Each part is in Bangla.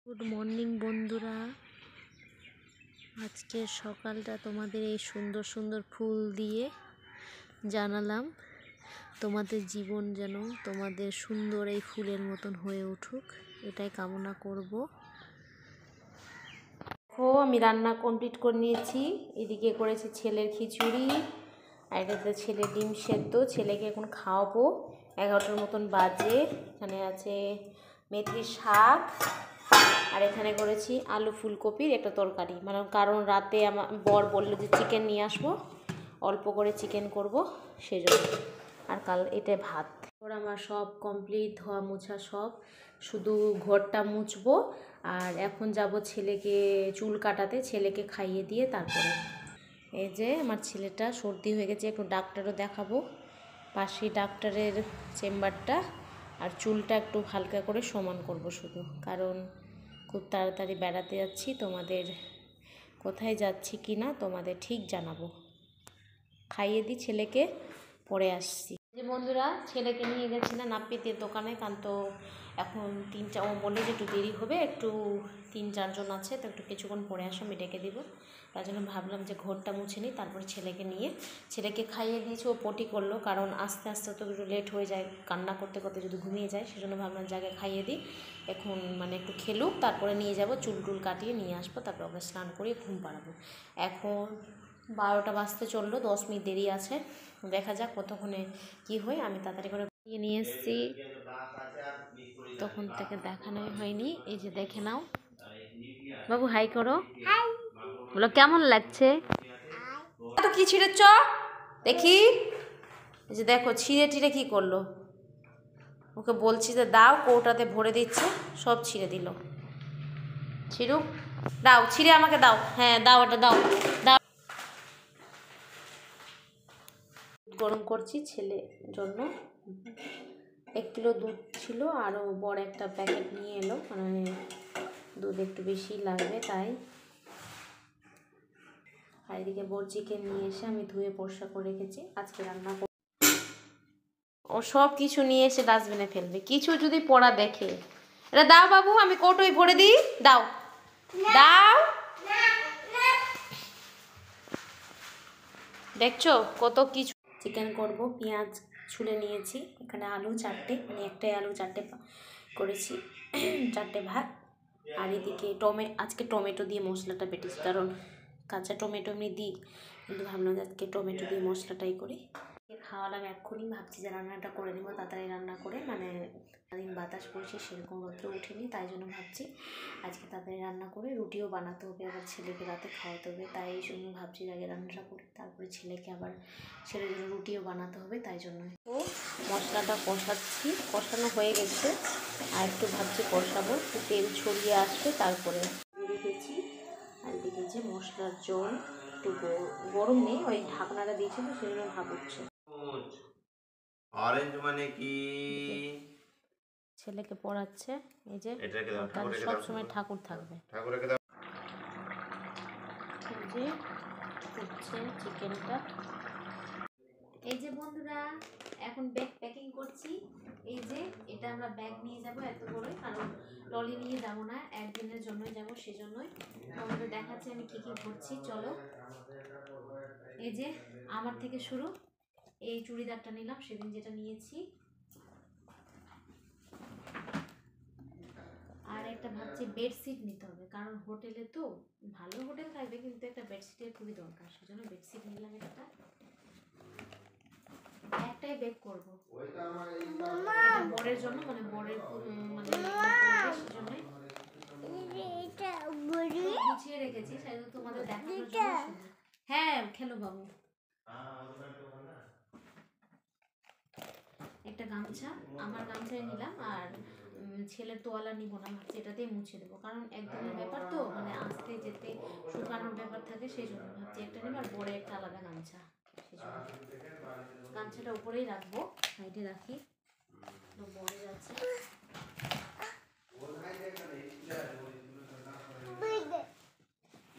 গুড মর্নিং বন্ধুরা, আজকের সকালটা তোমাদের এই সুন্দর সুন্দর ফুল দিয়ে জানালাম। তোমাদের জীবন যেন তোমাদের সুন্দর এই ফুলের মতন হয়ে উঠুক, এটাই কামনা করব। আমি রান্না কমপ্লিট করে নিয়েছি। এদিকে করেছি ছেলের খিচুড়ি, আর এটাতে ছেলের ডিম সেদ্ধ। ছেলেকে এখন খাওয়াবো, 11টার মতন বাজে। এখানে আছে মেথির শাক, আর এখানে করেছি আলু ফুলকপির একটা তরকারি, মানে কারণ রাতে আমার বর বললো যে চিকেন নিয়ে আসবো, অল্প করে চিকেন করব সেজন্য। আর কাল এটা ভাত। ওর আমার সব কমপ্লিট, ধোয়া মোছা সব, শুধু ঘরটা মুছবো। আর এখন যাব ছেলেকে চুল কাটাতে, ছেলেকে খাইয়ে দিয়ে তারপরে। এই যে আমার ছেলেটা সর্দি হয়ে গেছে, একটু ডাক্তারও দেখাবো। পাশেই ডাক্তারের চেম্বারটা। আর চুলটা একটু হালকা করে সমান করব শুধু, কারণ খুব তাড়াতাড়ি বেড়াতে যাচ্ছি। তোমাদের কোথায় যাচ্ছি কি না তোমাদের ঠিক জানাবো। খাইয়ে দিই ছেলেকে, পরে আসছি। যে বন্ধুরা, ছেলেকে নিয়ে গেছিলাম নাপিতের দোকানে, কারণ তো এখন ও বললো যে একটু দেরি হবে, একটু 3-4 জন আছে, তো একটু কিছুক্ষণ পরে আসো, আমি ডেকে দিব। তার জন্য ভাবলাম যে ঘরটা মুছে নিই, তারপরে ছেলেকে নিয়ে ছেলেকে খাইয়ে দিয়েছি। ও পটি করলো, কারণ আস্তে আস্তে তো একটু লেট হয়ে যায়, কান্না করতে করতে যদি ঘুমিয়ে যায়, সেজন্য ভাবলাম জায়গা খাইয়ে দিই। এখন মানে একটু খেলুক, তারপরে নিয়ে যাব, চুল টুল কাটিয়ে নিয়ে আসবো, তারপরে ওকে স্নান করিয়ে ঘুম পাড়াবো। এখন 12টা বাজতে চললো, 10 মিনিট দেরি আছে। দেখা যাক কতক্ষণে কি হয়। আমি তাড়াতাড়ি করে নিয়ে এসেছি, তখন থেকে দেখানোই হয়নি। এই যে দেখে নাও। বাবু হাই করো, বলো কেমন লাগছে। তো কি ছিঁড়েছ দেখি। এই যে দেখো, ছিঁড়ে টিড়ে কি করলো। ওকে বলছি যে দাও, কৌটাতে ভরে দিচ্ছে, সব ছিঁড়ে দিল। ছিঁড়ুক, দাও, ছিঁড়ে আমাকে দাও। হ্যাঁ দাও, এটা দাও, দাও। গরম করছি ছেলের জন্য। 1 কিলো দুধ ছিল, আরও বড় একটা প্যাকেট নিয়ে এলো, মানে দুধ একটু বেশি লাগবে তাই। আর এদিকে বড় চিকেন নিয়ে এসে আমি ধুয়ে পরিষ্কার করে রেখেছি, আজকে রান্না করব। ও সব কিছু নিয়ে এসে ডাস্টবিনে ফেলবে, কিছু যদি পড়া দেখে। এটা দাও বাবু, আমি কৌটোয় ভরে দিই, দাও দাও। দেখছো কত কিছু। চিকেন করব, পেঁয়াজ ছুলে নিয়েছি, এখানে আলু 4টে, মানে একটাই আলু 4টে করেছি, 4টে ভাত। আর এদিকে আজকে টমেটো দিয়ে মশলাটা বেটেছি, কারণ কাঁচা টমেটো আমি দিই, কিন্তু ভাবলাম যে আজকে টমেটো দিয়ে মশলাটাই করি। খাওয়ালাম এক্ষুনি, ভাবছি যে রান্নাটা করে নেবো তাড়াতাড়ি রান্না করে, মানে সারাদিন বাতাস পড়ছে, সেরকম রোদ্র উঠেনি, তাই জন্য ভাবছি আজকে তাড়াতাড়ি রান্না করে রুটিও বানাতে হবে, আবার ছেলেকে রাতে খাওয়াতে হবে, তাই এই জন্য ভাবছি আগে রান্নাটা করি, তারপরে ছেলের জন্য রুটিও বানাতে হবে, তাই জন্য। তো মশলাটা কষাচ্ছি, কষানো হয়ে গেছে, আর একটু ভাবছি কষাবো, একটু তেল ছড়িয়ে আসবে, তারপরে রেখেছি। আর এদিকে যে মশলার জল একটু গরম নেই, ওই ঢাকনাটা দিয়েছিল, সেই জন্য ভাব উঠছে। অরেঞ্জ মানে কি? ছেলেকে পড়াচ্ছে, এই যে সব সময় ঠাকুর থাকবে। ঠাকুরকে দাও। এই যে হচ্ছে চিকেনটা। এই যে বন্ধুরা, এখন ব্যাগ প্যাকিং করছি। এই যে এটা আমরা ব্যাগ নিয়ে যাব এত বড়, কারণ ট্রলি নিয়ে যাব না, একদিনের জন্যই যাব, সেজন্যই তোমাদের দেখাচ্ছি আমি কি কি ভরছি। চলো, এই যে আমার থেকে শুরু। এই চুড়িদারটা নিলাম, সেদিন যেটা নিয়েছি। আর একটা ভাবছি বেডশিট নিতে হবে, কারণ হোটেলে তো ভালো হোটেল থাকবে, কিন্তু একটা বেডশিটের খুবই দরকার, সেজন্য বেডশিট নিলাম একটা। একটাই ব্যাগ করবো, এটা বরের জন্য, মানে বরের সেজন্যই গুছিয়ে রেখেছি, সেটা তোমাদের দেখানোর জন্য শুধু। হ্যাঁ খেলো বাবু। একটা গামছা, আমার গামছায় নিলাম, আর ছেলের তোয়ালা নিব না, ভাবছি এটাতেই মুছে দেবো, কারণ একদিনের ব্যাপার তো, মানে আসতে যেতে শুকানোর ব্যাপার থাকে, সেই জন্য ভাবছি একটা নেব, আর বড় একটা আলাদা গামছা, সেই জন্য গামছাটা উপরেই রাখবো, সাইডে রাখি, বড় যাচ্ছে।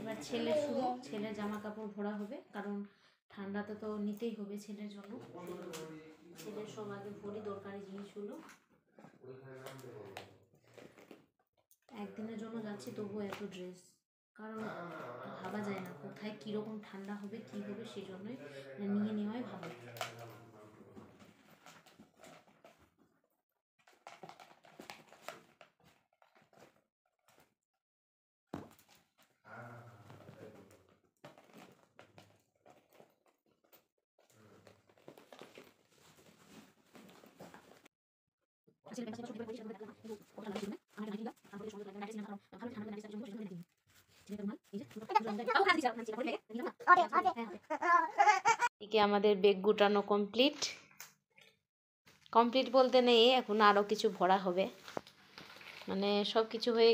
এবার ছেলের জামা কাপড় ভরা হবে, কারণ ঠান্ডাতে তো নিতেই হবে ছেলের জন্য, ছেলের সব আগে ভরি দরকারি জিনিসগুলো। একদিনের জন্য যাচ্ছি, তবুও এত ড্রেস, কারণ ভাবা যায় না কোথায় কীরকম ঠান্ডা হবে কী হবে, সেই জন্যই নিয়ে নেওয়াই ভালো। এদিকে আমাদের বেগ গুটানো কমপ্লিট। কমপ্লিট বলতে নেই, এখন আরও কিছু ভরা হবে, মানে সব কিছু হয়ে